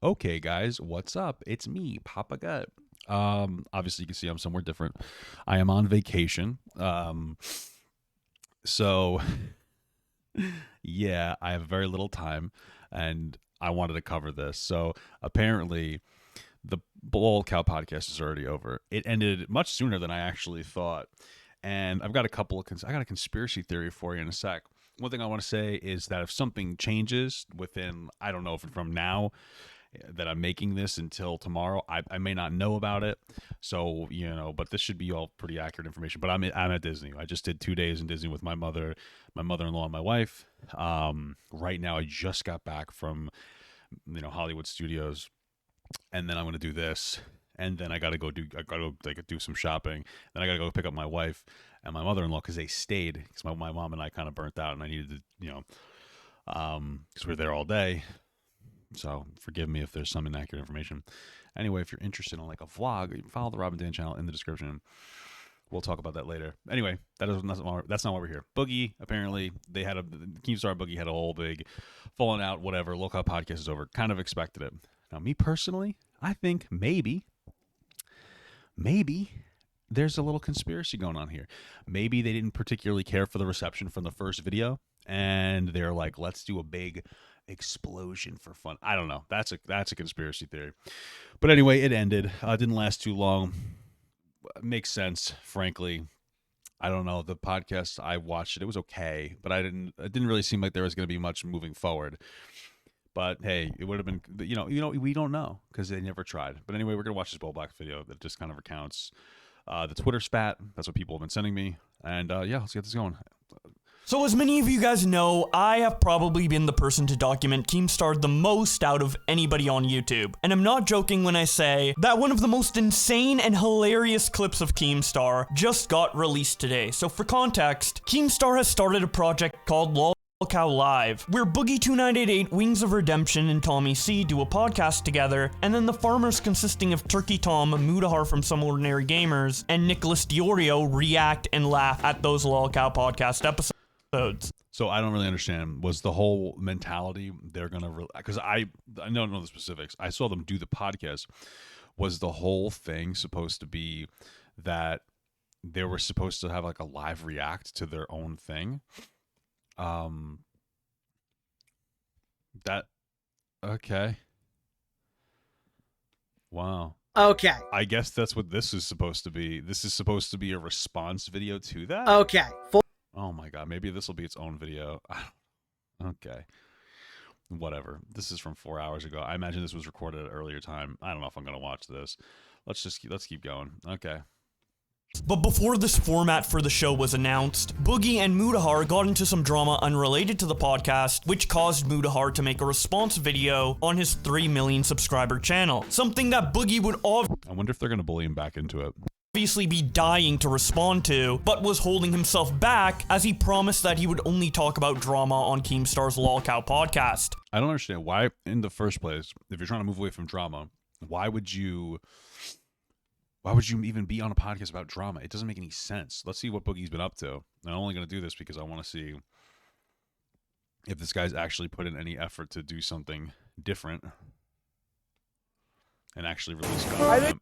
Okay, guys, what's up? It's me, Papa Gut. Obviously, you can see I'm somewhere different. I am on vacation. So yeah, I have very little time, and I wanted to cover this. So apparently, the Lolcow podcast is already over. It ended much sooner than I actually thought, and I've got a couple of I got a conspiracy theory for you in a sec. One thing I want to say is that if something changes within, I don't know if from now that I'm making this until tomorrow. I may not know about it, so but this should be all pretty accurate information. But I'm at Disney. I just did 2 days in Disney with my mother-in-law, and my wife. Right now, I just got back from Hollywood Studios, and then I'm gonna do this, and then I gotta go do some shopping. Then I gotta go pick up my wife and my mother-in-law because they stayed because my mom and I kind of burnt out, and I needed to because we were there all day. So forgive me if there's some inaccurate information. Anyway, if you're interested in like a vlog, follow the Robin Dan channel in the description. We'll talk about that later. Anyway, that's not why we're here. Boogie, apparently, Keemstar Boogie had a whole big falling out, whatever. Lolcow podcast is over. Kind of expected it. Now, me personally, I think maybe there's a little conspiracy going on here. Maybe they didn't particularly care for the reception from the first video, and they're like, let's do a big explosion for fun. I don't know. That's a conspiracy theory. But anyway, it ended. Didn't last too long. Makes sense, frankly. I don't know. The podcast, I watched it. It was okay, but it didn't really seem like there was going to be much moving forward. But hey, it would have been, we don't know because they never tried. But anyway, we're going to watch this Bull Black video that just kind of recounts the Twitter spat. That's what people have been sending me. And yeah, let's get this going. So as many of you guys know, I have probably been the person to document Keemstar the most out of anybody on YouTube. And I'm not joking when I say that one of the most insane and hilarious clips of Keemstar just got released today. So for context, Keemstar has started a project called Lolcow Live, where Boogie2988, Wings of Redemption, and Tommy C do a podcast together, and then the farmers consisting of Turkey Tom, Mudahar from Some Ordinary Gamers, and Nicholas Diorio react and laugh at those Lolcow podcast episodes. So I don't really understand. Was the whole mentality they're gonna? Because I don't know the specifics. I saw them do the podcast. Was the whole thing supposed to be that they were supposed to have like a live react to their own thing? That okay. Wow. Okay. I guess that's what this is supposed to be. This is supposed to be a response video to that. Okay. Oh my god, maybe this will be its own video. Okay. Whatever. This is from 4 hours ago. I imagine this was recorded at an earlier time. I don't know if I'm going to watch this. Let's keep going. Okay. But before this format for the show was announced, Boogie and Mudahar got into some drama unrelated to the podcast, which caused Mudahar to make a response video on his 3 million subscriber channel. Something that Boogie would I wonder if they're going to bully him back into it. Obviously be dying to respond to, but was holding himself back as he promised that he would only talk about drama on Keemstar's Lolcow podcast. I don't understand why, in the first place, if you're trying to move away from drama, why would you even be on a podcast about drama? It doesn't make any sense. Let's see what Boogie's been up to. And I'm only going to do this because I want to see if this guy's actually put in any effort to do something different and actually release content.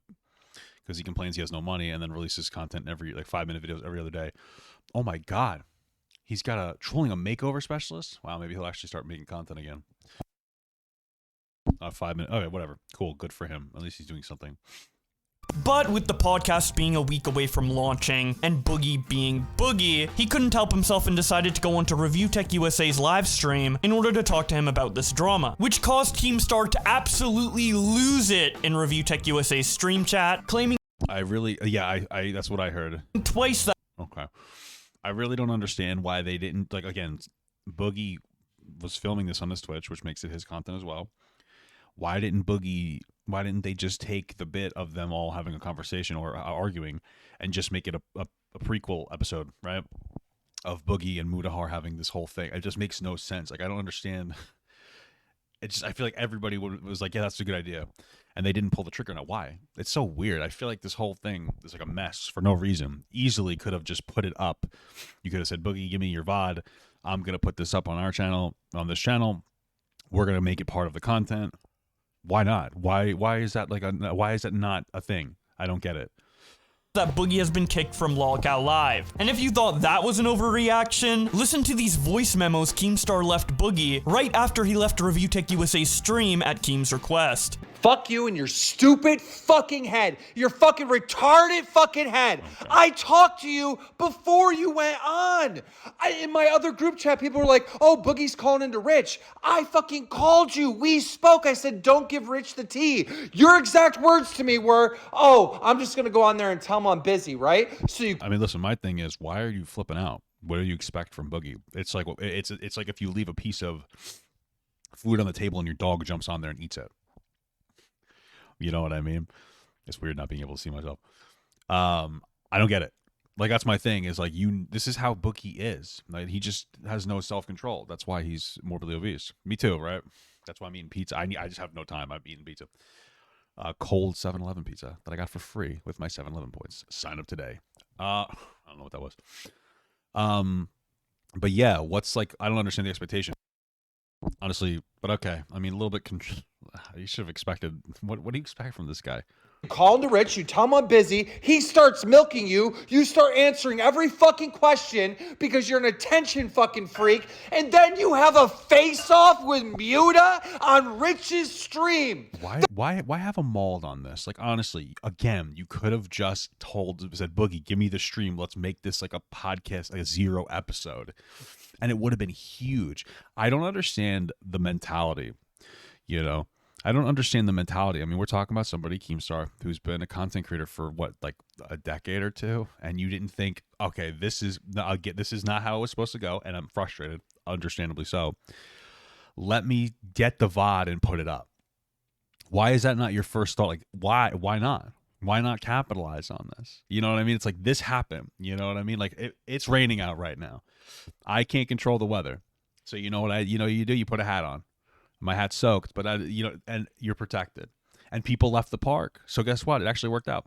Because he complains he has no money and then releases content every 5-minute videos every other day. Oh my god. He's got a trolling a makeover specialist? Wow, maybe he'll actually start making content again. 5 minutes. Okay, whatever. Cool, good for him. At least he's doing something. But with the podcast being a week away from launching, and Boogie being Boogie, he couldn't help himself and decided to go onto Review Tech USA's live stream in order to talk to him about this drama, which caused Keemstar to absolutely lose it in Review Tech USA's stream chat, claiming I that's what I heard. Twice that. Okay. I really don't understand why they didn't, again, Boogie was filming this on his Twitch, which makes it his content as well. Why didn't they just take the bit of them all having a conversation or arguing and just make it a prequel episode, right? Of Boogie and Mudahar having this whole thing. It just makes no sense. I don't understand. I feel like everybody was like, yeah, that's a good idea. And they didn't pull the trigger on it. Why? It's so weird. I feel like this whole thing is like a mess for no reason. Easily could have just put it up. You could have said, Boogie, give me your VOD. I'm going to put this up on our channel, on this channel. We're going to make it part of the content. Why not? Why is that why is that not a thing? I don't get it. That Boogie has been kicked from Lolcow Live. And if you thought that was an overreaction, listen to these voice memos Keemstar left Boogie right after he left Review Tech USA's stream at Keem's request. Fuck you and your stupid fucking head. Your fucking retarded fucking head. Okay. I talked to you before you went on. In my other group chat, people were like, oh, Boogie's calling into Rich. I fucking called you. We spoke. I said, don't give Rich the tea. Your exact words to me were, oh, I'm just going to go on there and tell him I'm busy, right? I mean, listen, my thing is, why are you flipping out? What do you expect from Boogie? It's like if you leave a piece of food on the table and your dog jumps on there and eats it. You know what I mean? It's weird not being able to see myself. I don't get it. Like, that's my thing is, like, this is how Boogie is. Like, he just has no self-control. That's why he's morbidly obese. Me too, right? That's why I'm eating pizza. I just have no time. I'm eating pizza. Cold 7-Eleven pizza that I got for free with my 7-Eleven points. Sign up today. I don't know what that was. But yeah, I don't understand the expectation. Honestly, but okay. I mean, a little bit. You should have expected. What do you expect from this guy? Call him to Rich, you tell him I'm busy, he starts milking you, you start answering every fucking question because you're an attention fucking freak, and then you have a face-off with Muta on Rich's stream. Why have a mauled on this? Like, honestly, again, you could have just said, Boogie, give me the stream, let's make this like a podcast, like a 0 episode, and it would have been huge. I don't understand the mentality, you know? I don't understand the mentality. I mean, we're talking about somebody, Keemstar, who's been a content creator for what, like a decade or two, and you didn't think, okay, this is not how it was supposed to go, and I'm frustrated, understandably so. Let me get the VOD and put it up. Why is that not your first thought? Like, why not? Why not capitalize on this? You know what I mean? It's like, this happened. You know what I mean? Like, it's raining out right now. I can't control the weather. So you know what you do? You put a hat on. My hat's soaked, but and you're protected. And people left the park. So guess what? It actually worked out.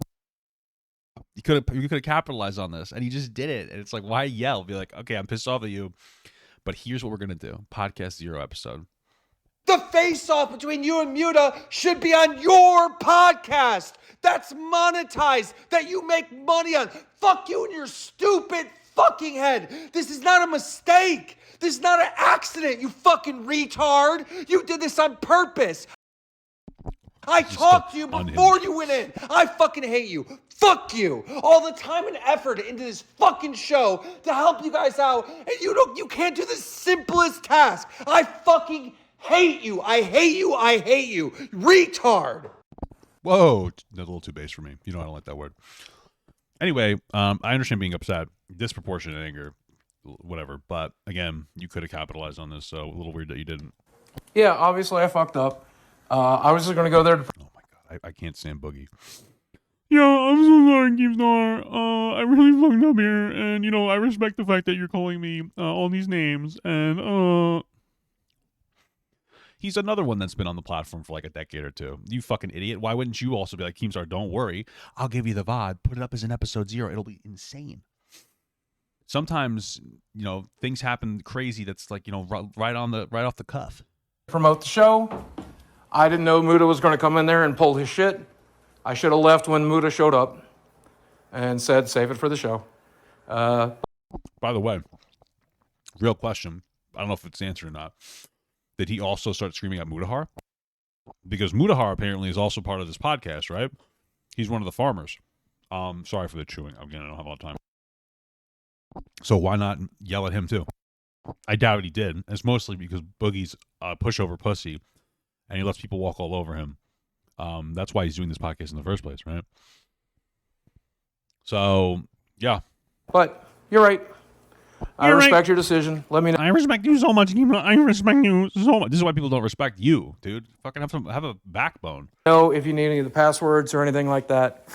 You could have capitalized on this, and he just did it. And it's like, why yell? Be like, okay, I'm pissed off at you, but here's what we're gonna do: podcast 0 episode. The face-off between you and Muta should be on your podcast. That's monetized. That you make money on. Fuck you and your stupid fucking head. This is not a mistake. This is not an accident, you fucking retard. You did this on purpose. I talked to you before you went in. I fucking hate you. Fuck you. All the time and effort into this fucking show to help you guys out, and you can't do the simplest task. I fucking hate you. I hate you. I hate you. Retard. Whoa, that's a little too base for me. You know I don't like that word. Anyway, I understand being upset, disproportionate anger, whatever. But again, you could have capitalized on this, so a little weird that you didn't. Yeah, obviously I fucked up. I was just going to go there to... Oh my god, I can't stand Boogie. Yeah, I'm so sorry, Keemstar. I really fucked up here, and I respect the fact that you're calling me all these names, and he's another one that's been on the platform for like a decade or two. You fucking idiot. Why wouldn't you also be like, Keemstar, don't worry. I'll give you the VOD. Put it up as an episode 0. It'll be insane. Sometimes, things happen crazy that's like, right off the cuff. Promote the show. I didn't know Muta was going to come in there and pull his shit. I should have left when Muta showed up and said, save it for the show. By the way, real question. I don't know if it's answered or not. Did he also start screaming at Mutahar? Because Mutahar apparently is also part of this podcast, right? He's one of the farmers. Sorry for the chewing. Again, I don't have a lot of time. So why not yell at him too? I doubt he did. It's mostly because Boogie's a pushover pussy, and he lets people walk all over him. That's why he's doing this podcast in the first place, right? So, yeah. But you're right. I respect your decision. Let me know. I respect you so much. I respect you so much. This is why people don't respect you, dude. Fucking have a backbone. If you need any of the passwords or anything like that,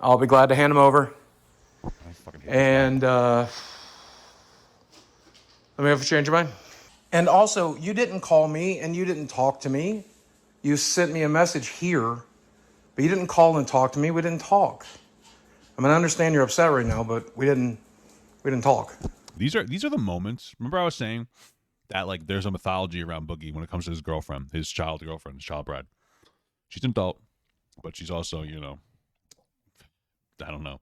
I'll be glad to hand them over. And let me know if you change your mind. And also, you didn't call me and you didn't talk to me. You sent me a message here, but you didn't call and talk to me. We didn't talk. I mean, I understand you're upset right now, but we didn't talk. These are the moments. Remember I was saying that like there's a mythology around Boogie when it comes to his girlfriend, his child bride. She's an adult, but she's also, you know, I don't know,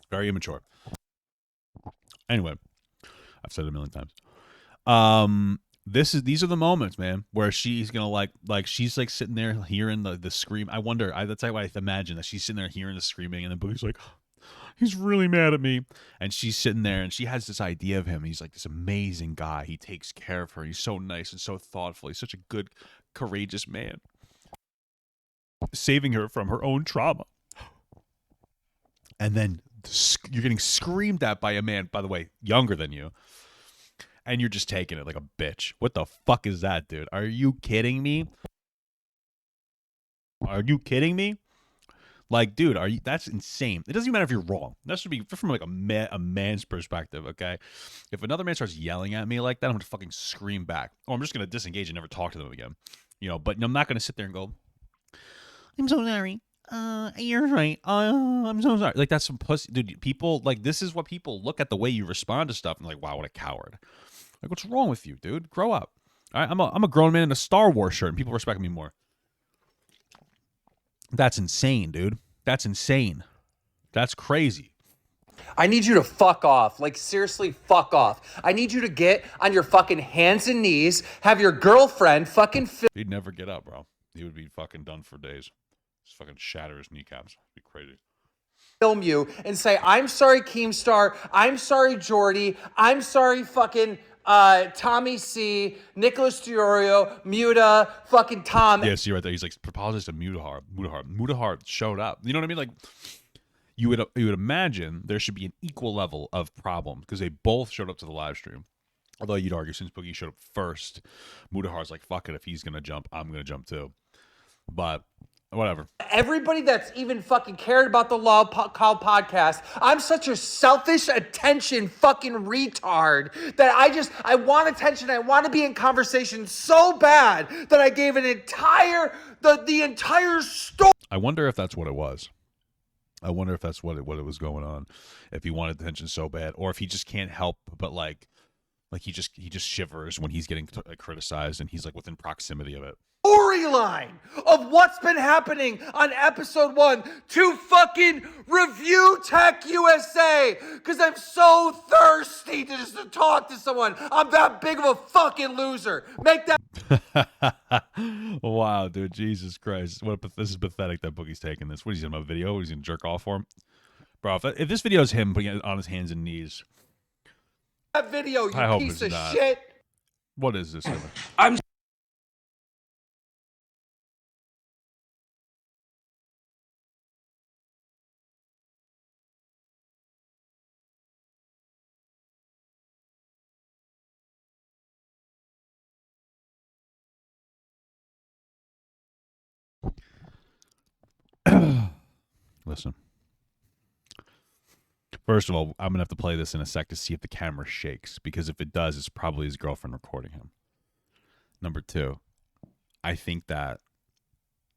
very immature. Anyway, I've said it a million times. These are the moments, man, where she's gonna like she's like sitting there hearing the scream. I wonder. That's like what I imagine, that she's sitting there hearing the screaming, and then Boogie's like, he's really mad at me, and she's sitting there, and she has this idea of him. He's like this amazing guy. He takes care of her. He's so nice and so thoughtful. He's such a good, courageous man, saving her from her own trauma. And then you're getting screamed at by a man, by the way, younger than you. And you're just taking it like a bitch. What the fuck is that, dude? Are you kidding me? Are you kidding me? Like, dude, that's insane. It doesn't even matter if you're wrong. That should be from like a man's perspective, okay? If another man starts yelling at me like that, I'm going to fucking scream back. Or I'm just going to disengage and never talk to them again. You know, but I'm not going to sit there and go, I'm so sorry. You're right. I'm so sorry. Like, that's some pussy. Dude, people, like, this is what people look at the way you respond to stuff and like, wow, what a coward. Like, what's wrong with you, dude? Grow up. All right, I'm a grown man in a Star Wars shirt, and people respect me more. That's insane, dude. That's insane. That's crazy. I need you to fuck off. Like, seriously, fuck off. I need you to get on your fucking hands and knees, have your girlfriend fucking He'd never get up, bro. He would be fucking done for days. Just fucking shatter his kneecaps. It'd be crazy. film you and say, I'm sorry, Keemstar. I'm sorry, Jordy. I'm sorry, fucking Tommy C, Nicholas Diorio, Muta, fucking Tom. Yeah, see right there. He's like, apologize to Mutahar. Mutahar showed up. You know what I mean? Like, you would imagine there should be an equal level of problem because they both showed up to the live stream. Although you'd argue since Boogie showed up first, Mutahar's like, fuck it. If he's gonna jump, I'm gonna jump too. But whatever. Everybody that's even fucking cared about the Lolcow podcast, I'm such a selfish attention fucking retard that I want attention. I want to be in conversation so bad that I gave the entire story. I wonder if that's what it was. I wonder if that's what it was going on. If he wanted attention so bad, or if he just can't help but like he just shivers when he's getting criticized and he's like within proximity of it. Storyline of what's been happening on episode 1 to fucking review Tech USA because I'm so thirsty to just to talk to someone. I'm that big of a fucking loser. Make that. Wow, dude, Jesus Christ! This is pathetic that Boogie's taking this. What is he in my video? He's gonna jerk off for him, bro. If this video is him putting it on his hands and knees, that video, you I hope piece it's of not. shit. What is this? I'm Listen. First of all, I'm gonna have to play this in a sec to see if the camera shakes, because if it does, it's probably his girlfriend recording him. Number 2, I think that,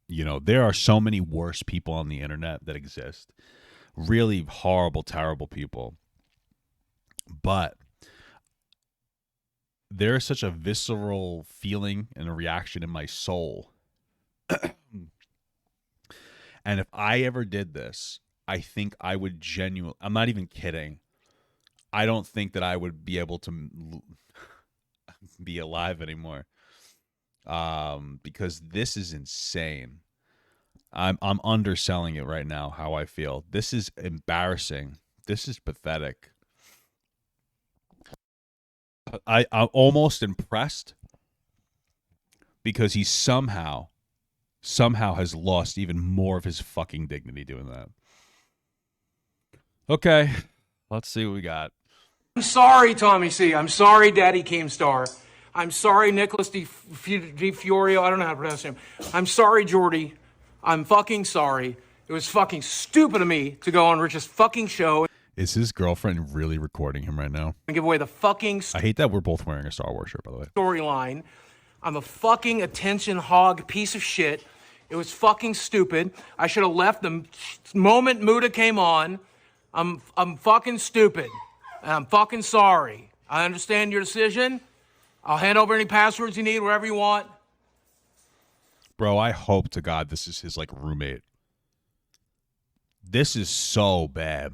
you know, there are so many worse people on the internet that exist. Really horrible, terrible people. But there's such a visceral feeling and a reaction in my soul. And if I ever did this, I think I would genuinely, I'm not even kidding, I don't think that I would be able to be alive anymore. Because this is insane. I'm underselling it right now, how I feel. This is embarrassing. This is pathetic. I'm almost impressed because he somehow has lost even more of his fucking dignity doing that. Okay, let's see what we got. I'm sorry, Tommy C. I'm sorry, Daddy Keemstar. I'm sorry, Nicholas Di Fiorio. I don't know how to pronounce him. I'm sorry, Jordy. I'm fucking sorry. It was fucking stupid of me to go on Rich's fucking show Is his girlfriend really recording him right now? and give away the fucking I hate that we're both wearing a Star Wars shirt, by the way. storyline. I'm a fucking attention hog piece of shit. It was fucking stupid. I should have left the moment Muta came on. I'm fucking stupid. And I'm fucking sorry. I understand your decision. I'll hand over any passwords you need, wherever you want. Bro, I hope to God this is his like roommate. This is so bad.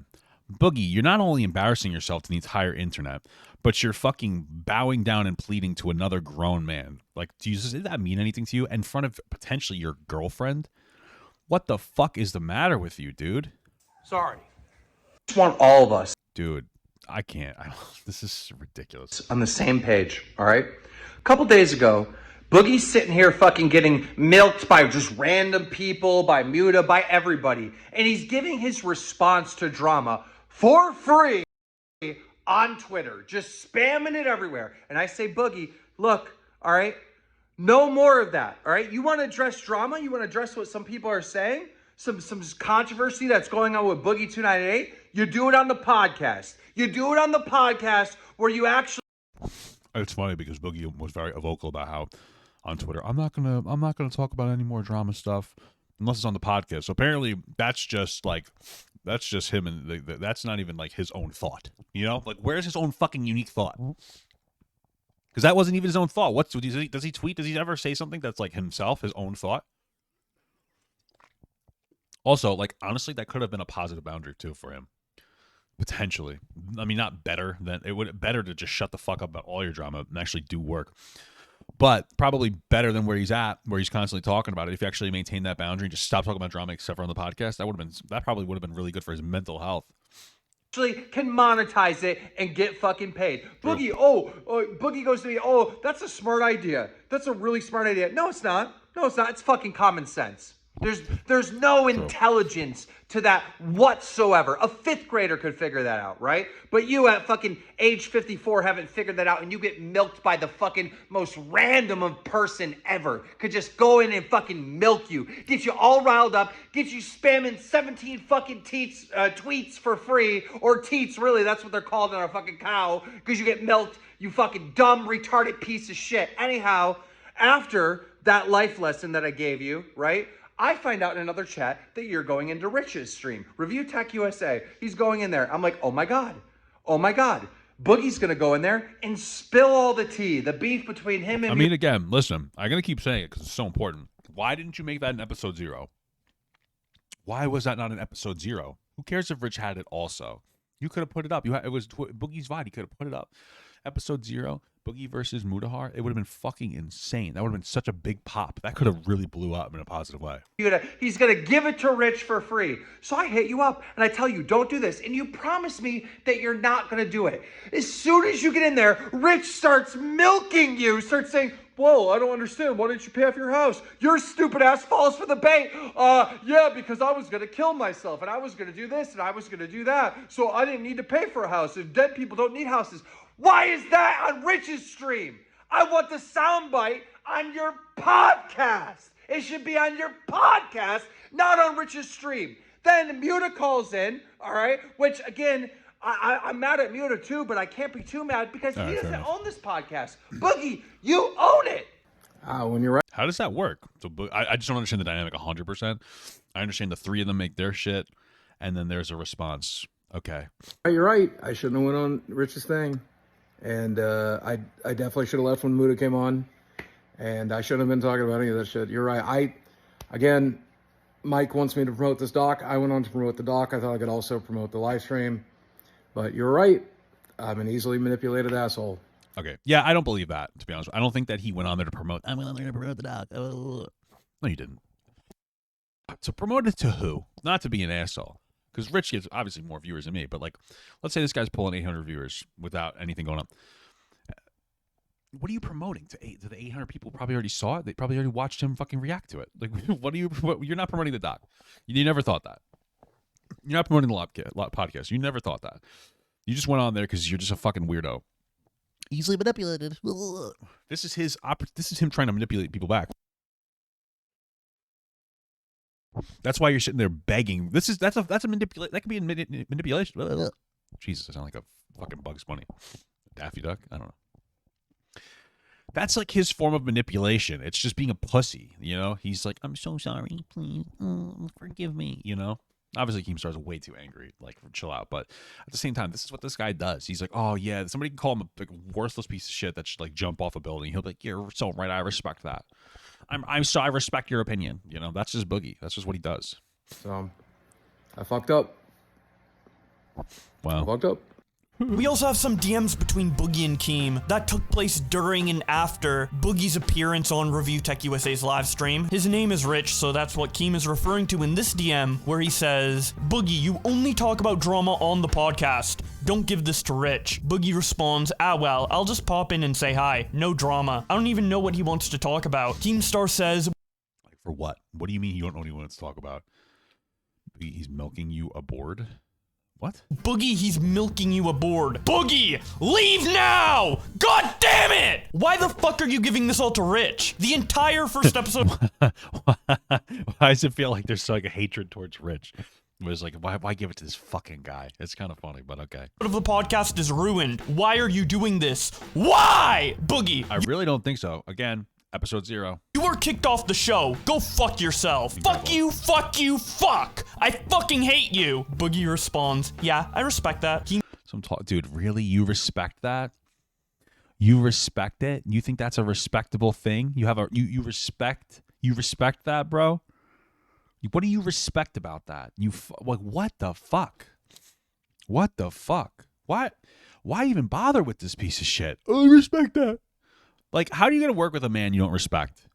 Boogie, you're not only embarrassing yourself to the entire internet, but you're fucking bowing down and pleading to another grown man. Like, does that mean anything to you? In front of potentially your girlfriend? What the fuck is the matter with you, dude? Sorry. I just want all of us. Dude, I can't. This is ridiculous. On the same page, all right? A couple days ago, Boogie's sitting here fucking getting milked by just random people, by Muta, by everybody. And he's giving his response to drama for free on Twitter, just spamming it everywhere. And I say, Boogie, look, all right, no more of that, all right? You want to address drama? You want to address what some people are saying? Some controversy that's going on with Boogie2988? You do it on the podcast. You do it on the podcast where you actually... It's funny because Boogie was very vocal about how on Twitter, I'm not gonna talk about any more drama stuff unless it's on the podcast. So apparently that's just him, and that's not even like his own thought. You know, like where's his own fucking unique thought? Because that wasn't even his own thought. Does he tweet? Does he ever say something that's like himself, his own thought? Also, like honestly, that could have been a positive boundary too for him. Potentially. I mean, not better than it would better to just shut the fuck up about all your drama and actually do work. But probably better than where he's at, where he's constantly talking about it. If you actually maintain that boundary and just stop talking about drama except for on the podcast, that probably would have been really good for his mental health. Actually can monetize it and get fucking paid. Boogie, Boogie goes to me, that's a smart idea. That's a really smart idea. No, it's not. No, it's not. It's fucking common sense. There's no intelligence to that whatsoever. A fifth grader could figure that out, right? But you at fucking age 54 haven't figured that out, and you get milked by the fucking most random of person ever. Could just go in and fucking milk you, get you all riled up, get you spamming 17 fucking tweets for free, or teats, really, that's what they're called on a fucking cow, because you get milked, you fucking dumb, retarded piece of shit. Anyhow, after that life lesson that I gave you, right? I find out in another chat that you're going into Rich's stream. Review Tech USA. He's going in there. I'm like, oh my God. Oh my God. Boogie's going to go in there and spill all the tea. The beef between him and... I mean, again, listen, I'm going to keep saying it because it's so important. Why didn't you make that in episode 0? Why was that not in episode 0? Who cares if Rich had it also? You could have put it up. It was Boogie's VOD. You could have put it up. Episode 0, Boogie versus Mutahar. It would have been fucking insane. That would have been such a big pop. That could have really blew up in a positive way. He's going to give it to Rich for free. So I hit you up and I tell you, don't do this. And you promise me that you're not going to do it. As soon as you get in there, Rich starts milking you, starts saying, whoa, I don't understand. Why didn't you pay off your house? Your stupid ass falls for the bait. Yeah, because I was going to kill myself and I was going to do this and I was going to do that. So I didn't need to pay for a house. If dead people don't need houses. Why is that on Rich's stream? I want the soundbite on your podcast. It should be on your podcast, not on Rich's stream. Then Muta calls in, all right, which again, I'm mad at Muta too, but I can't be too mad because he doesn't own this podcast. Boogie, you own it. When you're right. How does that work? So I just don't understand the dynamic 100%. I understand the three of them make their shit, and then there's a response. Okay. You're right. I shouldn't have went on Rich's thing. And I definitely should have left when Muta came on. And I shouldn't have been talking about any of that shit. You're right. Again, Mike wants me to promote this doc. I went on to promote the doc. I thought I could also promote the live stream. But you're right. I'm an easily manipulated asshole. Okay. Yeah, I don't believe that, to be honest. I don't think that he went on there to promote. I went on there to promote the doc. No, you didn't. So promote it to who? Not to be an asshole. Because Rich gets obviously more viewers than me, but like, let's say this guy's pulling 800 viewers without anything going on. What are you promoting to the 800 people? Probably already saw it. They probably already watched him fucking react to it. Like, you're not promoting the doc. You never thought that. You're not promoting the podcast. You never thought that. You just went on there because you're just a fucking weirdo. Easily manipulated. This is him trying to manipulate people back. That's why you're sitting there begging. That's a manipulation. That could be a manipulation. Jesus, I sound like a fucking Bugs Bunny. Daffy Duck? I don't know. That's like his form of manipulation. It's just being a pussy, you know? He's like, I'm so sorry, please, forgive me, you know? Obviously, Keemstar's way too angry, like, chill out. But at the same time, this is what this guy does. He's like, oh, yeah, somebody can call him a worthless piece of shit that should, like, jump off a building. He'll be like, you're so right, I respect that. I respect your opinion. You know, that's just Boogie. That's just what he does. So, I fucked up. Wow. I fucked up. We also have some DMs between Boogie and Keem that took place during and after Boogie's appearance on Review Tech USA's live stream. His name is Rich, so that's what Keem is referring to in this DM, where he says, Boogie, you only talk about drama on the podcast. Don't give this to Rich. Boogie responds, well, I'll just pop in and say hi. No drama. I don't even know what he wants to talk about. Keemstar says, Like, for what? What do you mean you don't know what he wants to talk about? He's milking you aboard? What? Boogie, he's milking you aboard. Boogie, leave now! God damn it! Why the fuck are you giving this all to Rich? The entire first episode Why does it feel like there's like a hatred towards Rich? It was like, why give it to this fucking guy? It's kind of funny, but okay. of the podcast is ruined. Why are you doing this? Why? Boogie, I really don't think so. Again, episode 0. you were kicked off the show. Go fuck yourself. Fuck you, fuck you, fuck. I fucking hate you. Boogie responds, yeah, I respect that. Dude, really? You respect that? You respect it? You think that's a respectable thing? You have you respect that, bro? What do you respect about that? Like, what the fuck? What the fuck? Why even bother with this piece of shit? I respect that. Like, how are you gonna work with a man you don't respect?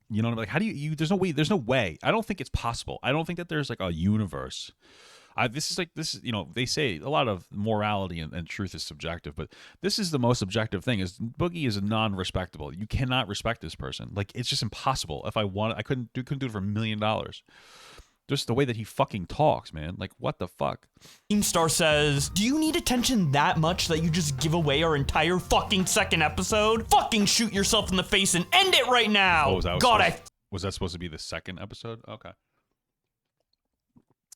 You know what I mean? Like, how do you there's no way. I don't think it's possible. I don't think that there's like a universe. This is, you know, they say a lot of morality and truth is subjective, but this is the most objective thing. Is Boogie is non-respectable. You cannot respect this person. Like, it's just impossible. If I wanted, I couldn't do it for $1 million. Just the way that he fucking talks, man. Like, what the fuck? Keemstar says, do you need attention that much that you just give away our entire fucking second episode? Fucking shoot yourself in the face and end it right now. Was that supposed to be the second episode? Okay.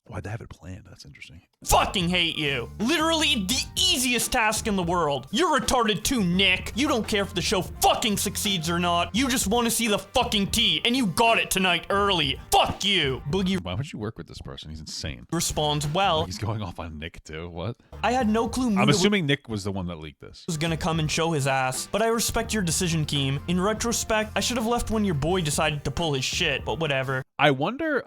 Why'd they have it planned? That's interesting. Fucking hate you. Literally the easiest task in the world. You're retarded too, Nick. You don't care if the show fucking succeeds or not. You just want to see the fucking tea, and you got it tonight early. Fuck you. Boogie Why would you work with this person? He's insane. responds, well, He's going off on Nick too. What? I had no clue I'm Muda assuming Nick was the one that leaked this. was gonna come and show his ass, but I respect your decision, Keem. In retrospect, I should have left when your boy decided to pull his shit, but whatever. I wonder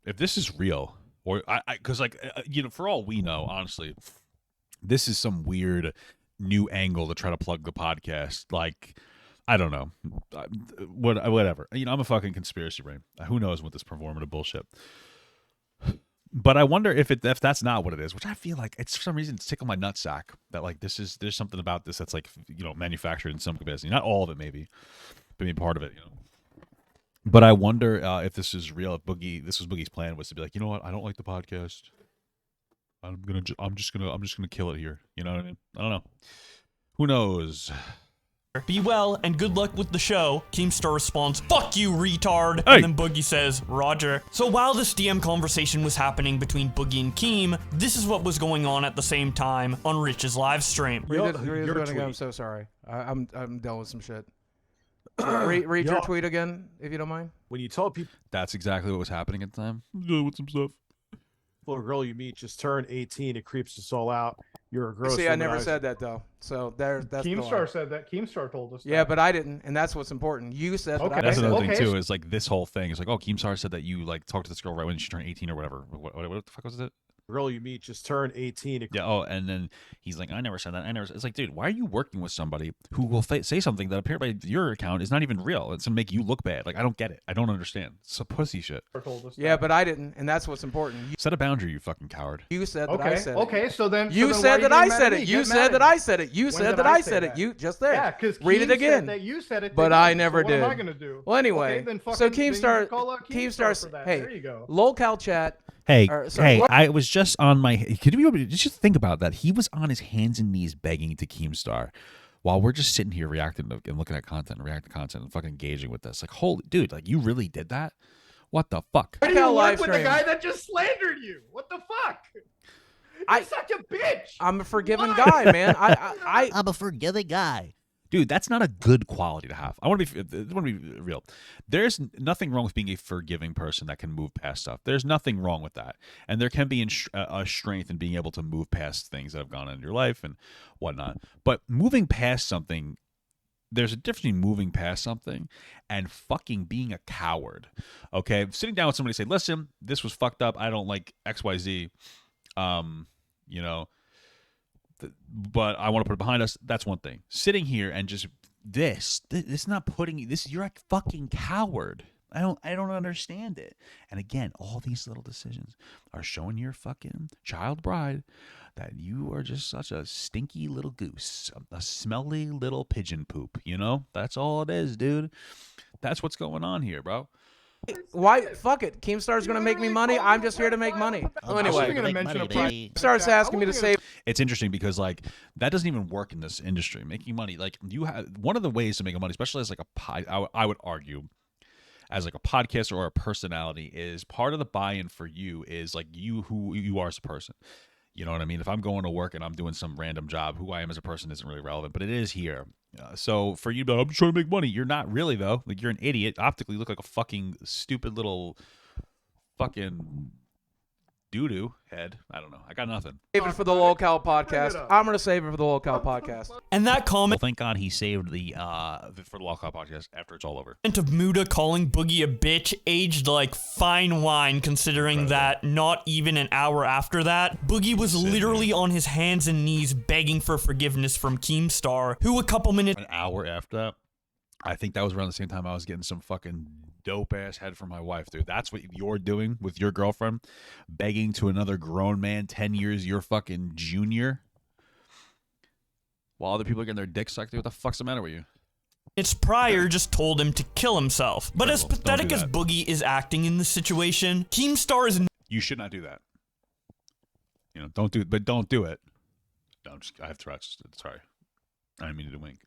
if this is real, or because you know, for all we know, honestly, this is some weird new angle to try to plug the podcast. Like, I don't know, whatever. You know, I'm a fucking conspiracy brain. Who knows what this performative bullshit. But I wonder if that's not what it is, which I feel like it's for some reason it's tickle my nutsack that like there's something about this that's like, you know, manufactured in some capacity. Not all of it, maybe, but maybe part of it, you know. But I wonder if this is real. If this was Boogie's plan, was to be like, you know what, I don't like the podcast. I'm just gonna kill it here. You know what I mean? I don't know. Who knows? Be well, and good luck with the show. Keemstar responds, fuck you, retard. Hey. And then Boogie says, Roger. So while this DM conversation was happening between Boogie and Keem, this is what was going on at the same time on Rich's live stream. Read it your again. I'm tweet. so sorry. I'm done with some shit. Read your tweet again, if you don't mind. When you tell people That's exactly what was happening at the time. With some stuff. a girl you meet just turned 18, it creeps us all out. You're a gross. See, I never womanizer. said that though. So that's the Keemstar lie. said that. Keemstar told us. Yeah, that. but I didn't, and that's what's important. You said that. Okay. That's another Okay. thing too. Is like this whole thing. It's like, oh, Keemstar said that you like talked to this girl right when she turned 18 or whatever. What the fuck was it? Girl you meet just turned 18. It Yeah. Oh, and then he's like, I never said that. It's like, dude, why are you working with somebody who will say something that appeared by your account is not even real? It's gonna make you look bad. Like, I don't get it. I don't understand. It's a pussy shit. Told us Yeah, that. but I didn't, and that's what's important. Set a boundary, you fucking coward. You said that I Okay. said it. Okay. So then You so then said why that are I you getting said mad at it. me? You Get said mad that at I me. said it. You When said did that I I say said it. that? You just there. Yeah, because Read it again. That you said it. But then I so never what am I did. gonna do? Well, anyway, Okay, then so fucking- then you Keemstar, call out Keemstar, for that. hey, There you go. Lolcow chat. Hey, sorry, what? I was just on my. Could you just think about that? He was on his hands and knees begging to Keemstar, while we're just sitting here reacting and looking at content and reacting to content and fucking engaging with this. Like, holy dude, like you really did that? What the fuck? Why do you Lolcow work live with a stream. guy that just slandered you? What the fuck? I- You're such a bitch. I'm a forgiving Why? guy, man. I I'm a forgiving guy. Dude, that's not a good quality to have. I want to be real. There's nothing wrong with being a forgiving person that can move past stuff. There's nothing wrong with that. And there can be a strength in being able to move past things that have gone on in your life and whatnot. But moving past something there's a difference between moving past something and fucking being a coward. Okay, sitting down with somebody and say, listen, this was fucked up. I don't like XYZ. You know, but I want to put it behind us. That's one thing. Sitting here and just this is not putting this. You're a fucking coward. I don't understand it. And again, all these little decisions are showing your fucking child bride that you are just such a stinky little goose, a smelly little pigeon poop. You know, that's all it is, dude. That's what's going on here, bro. Why? Fuck it. Keemstar's going to make me money. I'm just here to make money. Well, anyway, Keemstar's asking me to save. It's interesting because like that doesn't even work in this industry. Making money, like you have one of the ways to make money, especially as like I would argue, as like a podcaster or a personality, is part of the buy-in for you is like who you are as a person. You know what I mean? If I'm going to work and I'm doing some random job, who I am as a person isn't really relevant, but it is here. So for you to be, I'm just trying to make money. You're not really, though. Like, you're an idiot. Optically, you look like a fucking stupid little fucking doo-doo head. I don't know. I got nothing. Save it for the Lolcow podcast. I'm going to save it for the Lolcow podcast. And that comment Well, thank God he saved the for the Lolcow podcast after it's all over. of Muda calling Boogie a bitch aged like fine wine, considering that not even an hour after that, Boogie was literally on his hands and knees begging for forgiveness from Keemstar, who a couple minutes An hour after that, I think that was around the same time I was getting some fucking dope-ass head from my wife, dude. That's what you're doing with your girlfriend, begging to another grown man 10 years your fucking junior, while other people are getting their dicks sucked. Dude, what the fuck's the matter with you? prior just told him to kill himself. But as Incredible. Don't pathetic do as that. Boogie is acting in this situation, Keemstar is You should not do that. You know, don't do it, but don't do it. No, I have Tourette's. Sorry. I didn't mean to wink.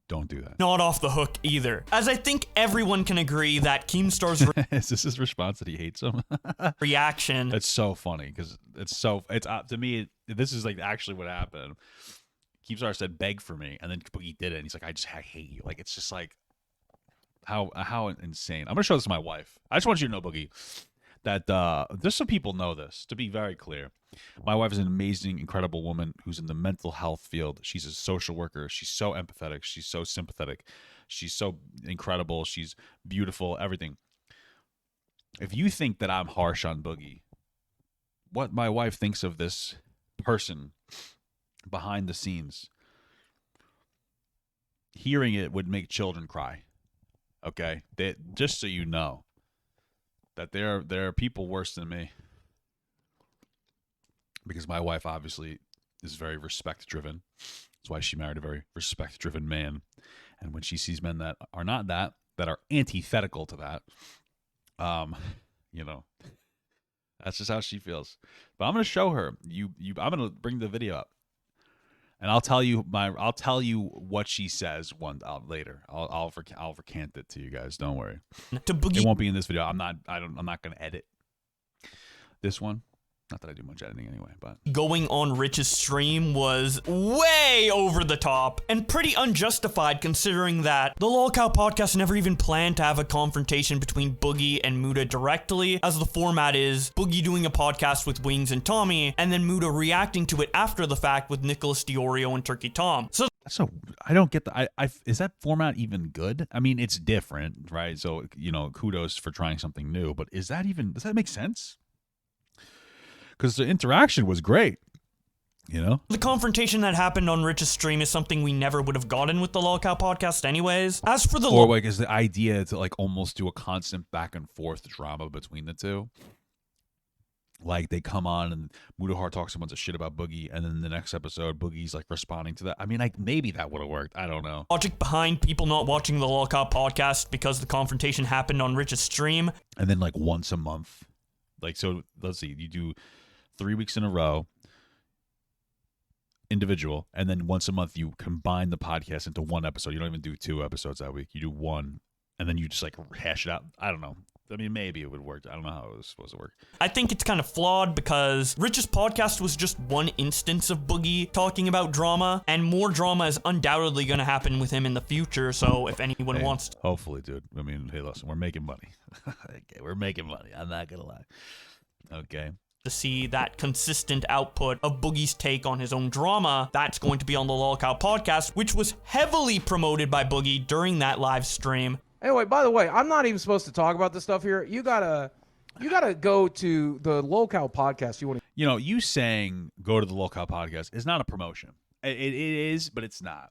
Don't do that. not off the hook either. As I think everyone can agree that Keemstar's Is this his response that he hates him? reaction That's so funny because it's to me, this is like actually what happened. Keemstar said, beg for me. And then Boogie did it. And he's like, I hate you. Like, it's just like, how insane. I'm going to show this to my wife. I just want you to know, Boogie, that just so people know this, to be very clear. My wife is an amazing, incredible woman who's in the mental health field. She's a social worker. She's so empathetic. She's so sympathetic. She's so incredible. She's beautiful, everything. If you think that I'm harsh on Boogie, what my wife thinks of this person behind the scenes, hearing it would make children cry. Okay? Just so you know that there are people worse than me. Because my wife obviously is very respect-driven. That's why she married a very respect-driven man. And when she sees men that are not that are antithetical to that, you know, that's just how she feels. But I'm going to show her. I'm going to bring the video up. And I'll tell you what she says later. I'll recant it to you guys. Don't worry. to Boogie It won't be in this video. I'm not going to edit this one. Not that I do much editing anyway, but going on Rich's stream was way over the top and pretty unjustified, considering that the Lolcow podcast never even planned to have a confrontation between Boogie and Muda directly, as the format is Boogie doing a podcast with Wings and Tommy, and then Muda reacting to it after the fact with Nicholas Diorio and Turkey Tom. So I don't get the is that format even good? I mean, it's different, right? So, you know, kudos for trying something new, but does that make sense? Because the interaction was great, you know? the confrontation that happened on Rich's stream is something we never would have gotten with the Lolcow podcast anyways. As for the Or like, is the idea to like almost do a constant back and forth drama between the two? Like they come on and Mudahar talks a bunch of shit about Boogie, and then the next episode Boogie's like responding to that. I mean, like maybe that would have worked. I don't know. logic behind people not watching the Lolcow podcast because the confrontation happened on Rich's stream. And then like once a month, like, so let's see, you do 3 weeks in a row individual, and then once a month you combine the podcast into one episode. You don't even do 2 episodes that week. You do one, and then you just like hash it out. I don't know. I mean, maybe it would work. I don't know how it was supposed to work. I think it's kind of flawed because Rich's podcast was just one instance of Boogie talking about drama, and more drama is undoubtedly going to happen with him in the future. So if anyone wants to, Hopefully, dude. I mean, hey, listen, we're making money. Okay, we're making money. I'm not gonna lie. Okay. to see that consistent output of Boogie's take on his own drama, that's going to be on the Lolcow podcast, which was heavily promoted by Boogie during that live stream. Anyway, by the way, I'm not even supposed to talk about this stuff here. You gotta go to the Lolcow podcast. You saying go to the Lolcow podcast is not a promotion. It is, but it's not.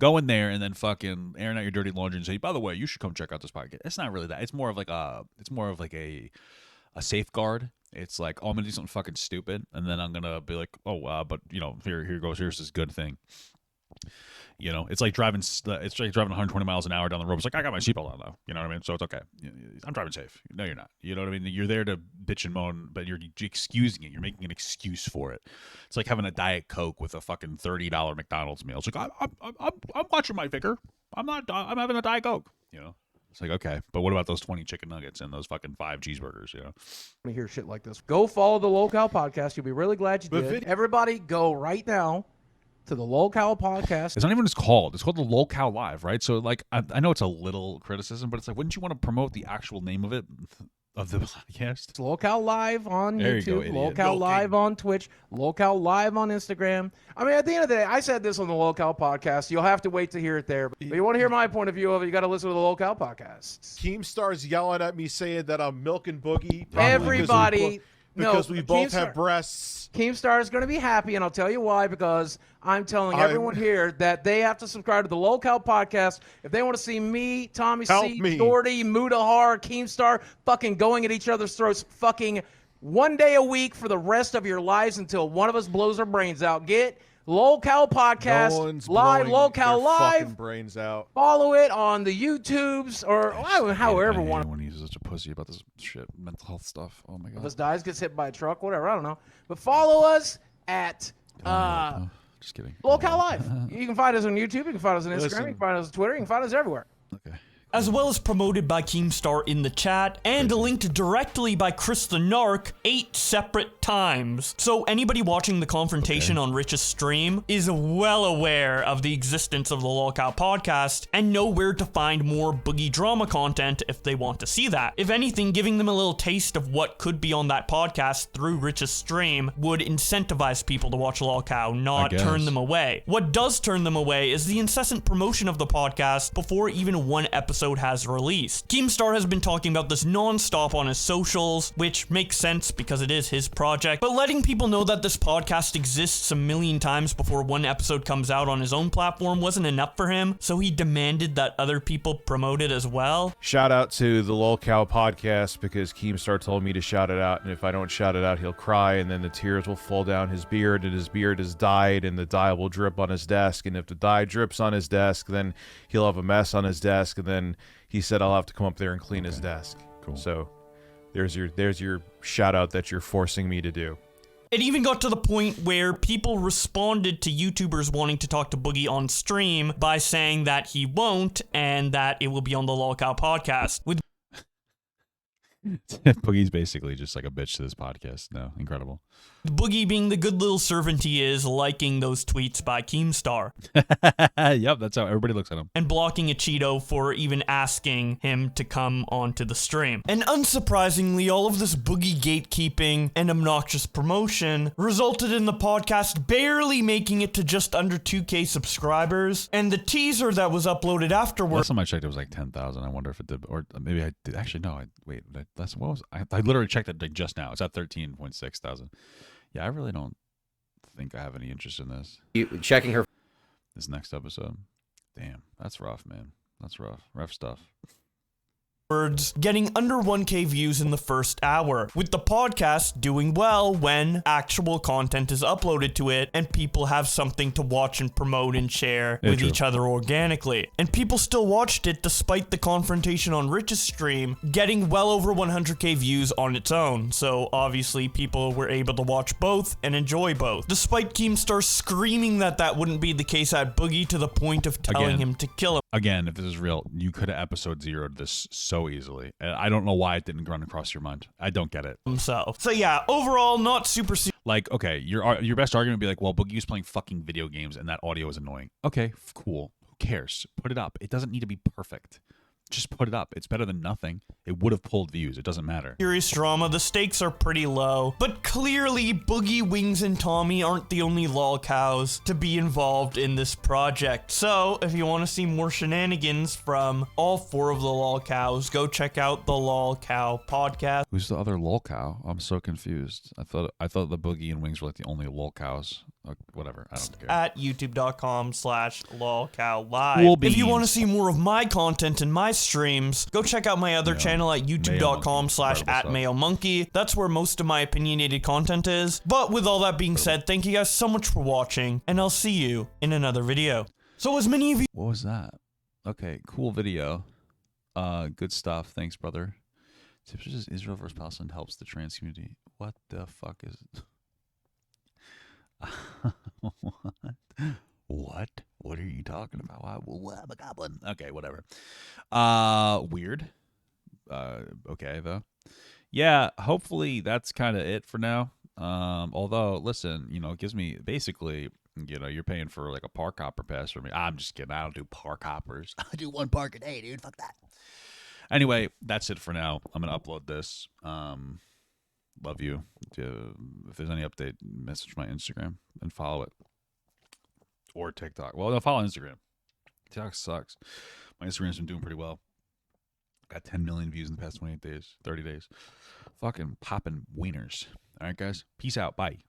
Go in there and then fucking airing out your dirty laundry and say, by the way, you should come check out this podcast. It's not really that. It's more of like a safeguard. It's like, oh, I'm gonna do something fucking stupid, and then I'm gonna be like, oh, but here goes, here's this good thing. It's like driving 120 miles an hour down the road. It's like, I got my seatbelt on though. You know what I mean? So it's okay. I'm driving safe. No, you're not. You know what I mean? You're there to bitch and moan, but you're excusing it. You're making an excuse for it. It's like having a Diet Coke with a fucking $30 McDonald's meal. It's like, I'm watching my vigor. I'm having a Diet Coke. It's like, okay, but what about those 20 chicken nuggets and those fucking 5 cheeseburgers? Want to hear shit like this? Go follow the Lolcow podcast. You'll be really glad you did. Everybody, go right now to the Lolcow podcast. It's not even what it's called. It's called the Lolcow Live, right? So, like, I know it's a little criticism, but it's like, wouldn't you want to promote the actual name of it, of the podcast? It's Lolcow Live on there YouTube, you go, Lolcow Live on Twitch, Lolcow Live on Instagram. I mean, at the end of the day, I said this on the Lolcow podcast. You'll have to wait to hear it there. But you want to hear my point of view of it, you got to listen to the Lolcow podcast. Keemstar's yelling at me saying that I'm milking Boogie. Everybody... Because we both Keemstar, have breasts. Keemstar is going to be happy, and I'll tell you why, because I'm telling everyone here that they have to subscribe to the Lolcow podcast if they want to see me, Tommy C, Doherty, Mudahar, Keemstar fucking going at each other's throats fucking one day a week for the rest of your lives until one of us blows our brains out. Get Lolcow podcast no one's live, blowing Lolcow their live. fucking brains out. Follow it on the YouTubes or however one. When he's such a pussy about this shit, mental health stuff. Oh my god. If this dies, gets hit by a truck, whatever. I don't know. But follow us at just kidding. Lolcow Live. You can find us on YouTube. You can find us on Instagram. Listen. You can find us on Twitter. You can find us everywhere. Okay. As well as promoted by Keemstar in the chat, and linked directly by Chris the Narc 8 separate times. So anybody watching the confrontation on Rich's stream is well aware of the existence of the Lolcow podcast, and know where to find more Boogie drama content if they want to see that. If anything, giving them a little taste of what could be on that podcast through Rich's stream would incentivize people to watch Lolcow, not turn them away. What does turn them away is the incessant promotion of the podcast before even one episode has released. Keemstar has been talking about this non-stop on his socials, which makes sense because it is his project, but letting people know that this podcast exists a million times before one episode comes out on his own platform wasn't enough for him, so he demanded that other people promote it as well. Shout out to the Lolcow podcast because Keemstar told me to shout it out, and if I don't shout it out, he'll cry, and then the tears will fall down his beard, and his beard is dyed, and the dye will drip on his desk, and if the dye drips on his desk, then he'll have a mess on his desk, and then he said I'll have to come up there and clean his desk. Cool. So there's your shout out that you're forcing me to do. It even got to the point where people responded to YouTubers wanting to talk to Boogie on stream by saying that he won't and that it will be on the Lolcow podcast. With Boogie's basically just like a bitch to this podcast. No, incredible. Boogie being the good little servant he is, liking those tweets by Keemstar. Yep, that's how everybody looks at him. And blocking a Cheeto for even asking him to come onto the stream. And unsurprisingly, all of this Boogie gatekeeping and obnoxious promotion resulted in the podcast barely making it to just under 2K subscribers. And the teaser that was uploaded afterwards. Last time I checked, it was like 10,000. I wonder if it did, or maybe I did. Actually, no. I literally checked it like just now. It's at 13.6 thousand. Yeah, I really don't think I have any interest in this. You checking her. This next episode. Damn, that's rough, man. That's rough. Rough stuff. Getting under 1K views in the first hour, with the podcast doing well when actual content is uploaded to it and people have something to watch and promote and share with each other organically. And people still watched it despite the confrontation on Rich's stream getting well over 100K views on its own, so obviously people were able to watch both and enjoy both. Despite Keemstar screaming that that wouldn't be the case at Boogie to the point of telling him to kill him. Again, if this is real, you could have episode zeroed this so easily. I don't know why it didn't run across your mind. I don't get it. Himself. So yeah, overall, not super. Like, okay, your best argument would be like, well, Boogie was playing fucking video games and that audio is annoying. Okay, cool. Who cares? Put it up. It doesn't need to be perfect. just put it up. It's better than nothing. It would have pulled views. It doesn't matter. Serious drama, the stakes are pretty low, but clearly Boogie, Wings, and Tommy aren't the only lolcows to be involved in this project. So, if you want to see more shenanigans from all 4 of the lolcows, go check out the Lolcow podcast. Who's the other lolcow? I'm so confused. I thought the Boogie and Wings were like the only lolcows. Whatever. I don't care. At youtube.com/lolcowlive. Cool If you want to beans. see more of my content and my streams, go check out my other channel at youtube.com/@mayomonkey. That's where most of my opinionated content is. But with all that being said, thank you guys so much for watching, and I'll see you in another video. So as many of you— What was that? Okay, cool video. Good stuff. Thanks, brother. Tips is Israel versus Palestine helps the trans community. What the fuck is it? What? What are you talking about? I'm a goblin. Okay, whatever. Weird. Okay, though. Yeah, hopefully that's kind of it for now. Although, listen, it gives me, basically, you're paying for like a park hopper pass for me. I'm just kidding. I don't do park hoppers. I do 1 park a day, dude. Fuck that. Anyway, that's it for now. I'm going to upload this. Love you. If there's any update, message my Instagram and follow it. Or TikTok. Well, no, follow Instagram. TikTok sucks. My Instagram's been doing pretty well. Got 10 million views in the past 28 days, 30 days. Fucking popping wieners. All right, guys. Peace out. Bye.